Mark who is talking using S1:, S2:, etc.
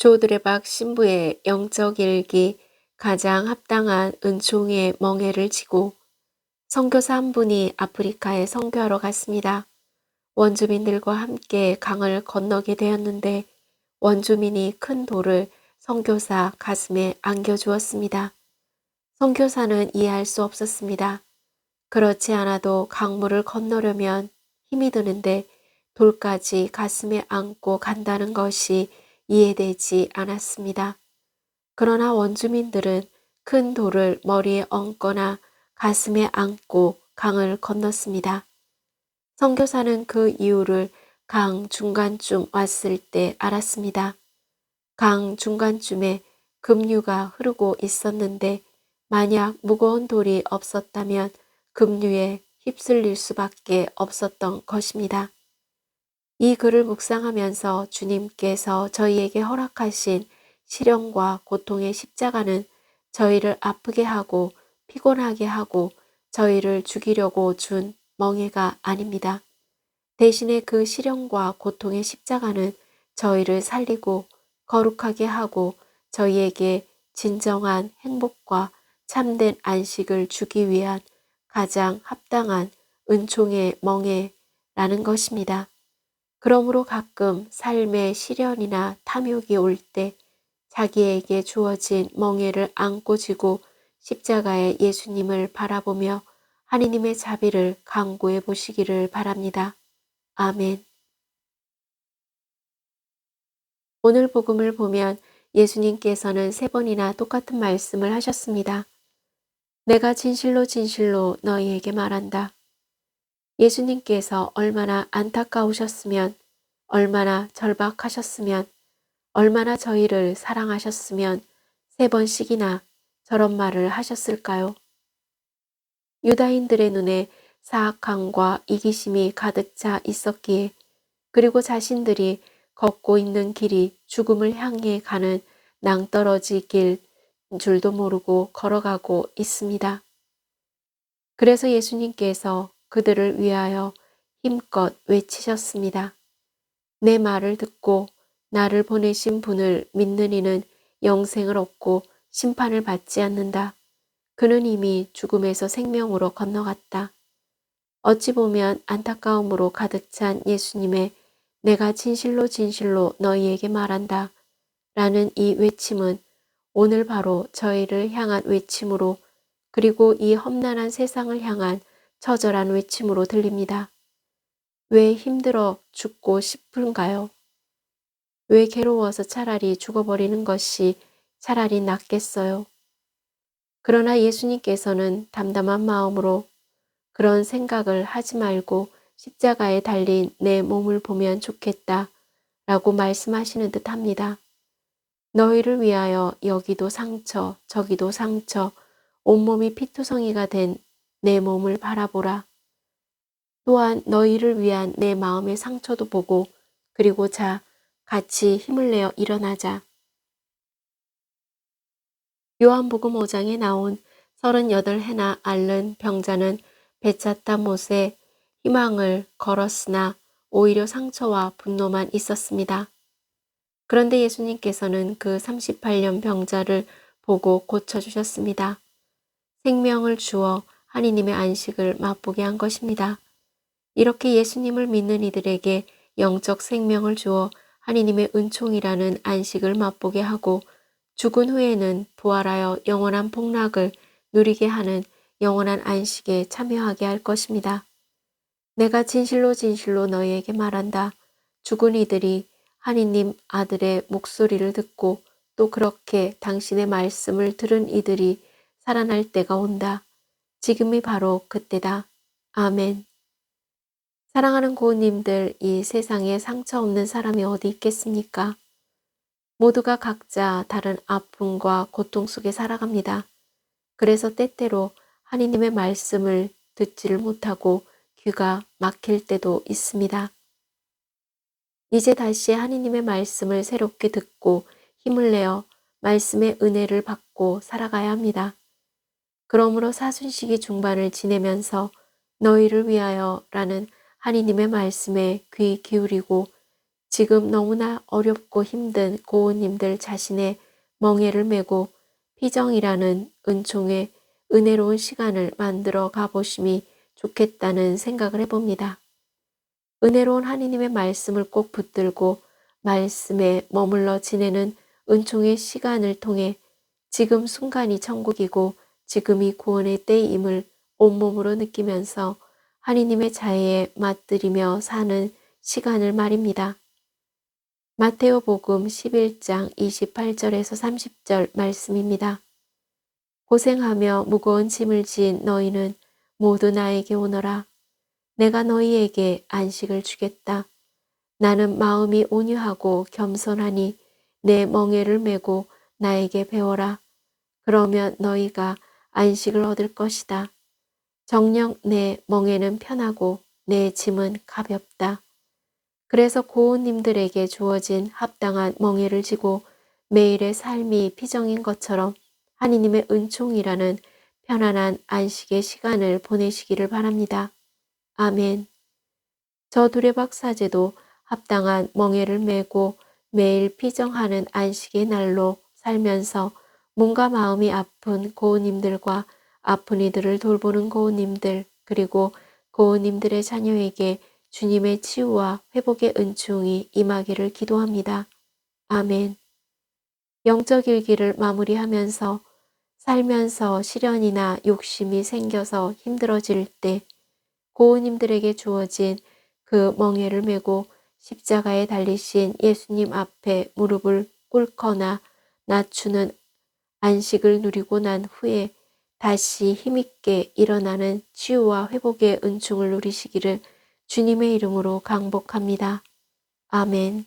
S1: 조드레박 신부의 영적 일기 가장 합당한 은총의 멍에를 지고 선교사 한 분이 아프리카에 선교하러 갔습니다. 원주민들과 함께 강을 건너게 되었는데 원주민이 큰 돌을 선교사 가슴에 안겨주었습니다. 선교사는 이해할 수 없었습니다. 그렇지 않아도 강물을 건너려면 힘이 드는데 돌까지 가슴에 안고 간다는 것이 이해되지 않았습니다. 그러나 원주민들은 큰 돌을 머리에 얹거나 가슴에 안고 강을 건넜습니다. 선교사는 그 이유를 강 중간쯤 왔을 때 알았습니다. 강 중간쯤에 급류가 흐르고 있었는데 만약 무거운 돌이 없었다면 급류에 휩쓸릴 수밖에 없었던 것입니다. 이 글을 묵상하면서 주님께서 저희에게 허락하신 시련과 고통의 십자가는 저희를 아프게 하고 피곤하게 하고 저희를 죽이려고 준 멍에가 아닙니다. 대신에 그 시련과 고통의 십자가는 저희를 살리고 거룩하게 하고 저희에게 진정한 행복과 참된 안식을 주기 위한 가장 합당한 은총의 멍에라는 것입니다. 그러므로 가끔 삶의 시련이나 탐욕이 올 때 자기에게 주어진 멍에를 안고 지고 십자가의 예수님을 바라보며 하느님의 자비를 간구해 보시기를 바랍니다. 아멘. 오늘 복음을 보면 예수님께서는 3번이나 똑같은 말씀을 하셨습니다. 내가 진실로 진실로 너희에게 말한다. 예수님께서 얼마나 안타까우셨으면, 얼마나 절박하셨으면, 얼마나 저희를 사랑하셨으면 3번씩이나 저런 말을 하셨을까요? 유다인들의 눈에 사악함과 이기심이 가득 차 있었기에 그리고 자신들이 걷고 있는 길이 죽음을 향해 가는 낭떠러지 길 줄도 모르고 걸어가고 있습니다. 그래서 예수님께서 그들을 위하여 힘껏 외치셨습니다. 내 말을 듣고 나를 보내신 분을 믿는 이는 영생을 얻고 심판을 받지 않는다. 그는 이미 죽음에서 생명으로 건너갔다. 어찌 보면 안타까움으로 가득 찬 예수님의 내가 진실로 진실로 너희에게 말한다 라는 이 외침은 오늘 바로 저희를 향한 외침으로 그리고 이 험난한 세상을 향한 처절한 외침으로 들립니다. 왜 힘들어 죽고 싶은가요? 왜 괴로워서 차라리 죽어버리는 것이 차라리 낫겠어요? 그러나 예수님께서는 담담한 마음으로 그런 생각을 하지 말고 십자가에 달린 내 몸을 보면 좋겠다 라고 말씀하시는 듯 합니다. 너희를 위하여 여기도 상처 저기도 상처 온몸이 피투성이가 된 내 몸을 바라보라. 또한 너희를 위한 내 마음의 상처도 보고 그리고 자 같이 힘을 내어 일어나자. 요한복음 5장에 나온 38해나 앓는 병자는 배찼다 못에 희망을 걸었으나 오히려 상처와 분노만 있었습니다. 그런데 예수님께서는 그 38년 병자를 보고 고쳐주셨습니다. 생명을 주어 하느님의 안식을 맛보게 한 것입니다. 이렇게 예수님을 믿는 이들에게 영적 생명을 주어 하느님의 은총이라는 안식을 맛보게 하고 죽은 후에는 부활하여 영원한 복락을 누리게 하는 영원한 안식에 참여하게 할 것입니다. 내가 진실로 진실로 너희에게 말한다. 죽은 이들이 하느님 아들의 목소리를 듣고 또 그렇게 당신의 말씀을 들은 이들이 살아날 때가 온다. 지금이 바로 그때다. 아멘. 사랑하는 고우님들, 이 세상에 상처 없는 사람이 어디 있겠습니까? 모두가 각자 다른 아픔과 고통 속에 살아갑니다. 그래서 때때로 하느님의 말씀을 듣지를 못하고 귀가 막힐 때도 있습니다. 이제 다시 하느님의 말씀을 새롭게 듣고 힘을 내어 말씀의 은혜를 받고 살아가야 합니다. 그러므로 사순시기 중반을 지내면서 너희를 위하여 라는 하느님의 말씀에 귀 기울이고 지금 너무나 어렵고 힘든 고은님들 자신의 멍에를 메고 피정이라는 은총의 은혜로운 시간을 만들어 가보심이 좋겠다는 생각을 해봅니다. 은혜로운 하느님의 말씀을 꼭 붙들고 말씀에 머물러 지내는 은총의 시간을 통해 지금 순간이 천국이고 지금이 구원의 때임을 온몸으로 느끼면서 하느님의 자애에 맛들이며 사는 시간을 말입니다. 마테오복음 11장 28절에서 30절 말씀입니다. 고생하며 무거운 짐을 지은 너희는 모두 나에게 오너라. 내가 너희에게 안식을 주겠다. 나는 마음이 온유하고 겸손하니 내 멍에를 메고 나에게 배워라. 그러면 너희가 안식을 얻을 것이다. 정녕 내 멍에는 편하고 내 짐은 가볍다. 그래서 고은님들에게 주어진 합당한 멍에를 지고 매일의 삶이 피정인 것처럼 하느님의 은총이라는 편안한 안식의 시간을 보내시기를 바랍니다. 아멘. 저 두레박사제도 합당한 멍에를 메고 매일 피정하는 안식의 날로 살면서 몸과 마음이 아픈 고은님들과 아픈 이들을 돌보는 고은님들 그리고 고은님들의 자녀에게 주님의 치유와 회복의 은총이 임하기를 기도합니다. 아멘. 영적 일기를 마무리하면서 살면서 시련이나 욕심이 생겨서 힘들어질 때 고은님들에게 주어진 그 멍에를 메고 십자가에 달리신 예수님 앞에 무릎을 꿇거나 낮추는 안식을 누리고 난 후에 다시 힘있게 일어나는 치유와 회복의 은총을 누리시기를 주님의 이름으로 강복합니다. 아멘.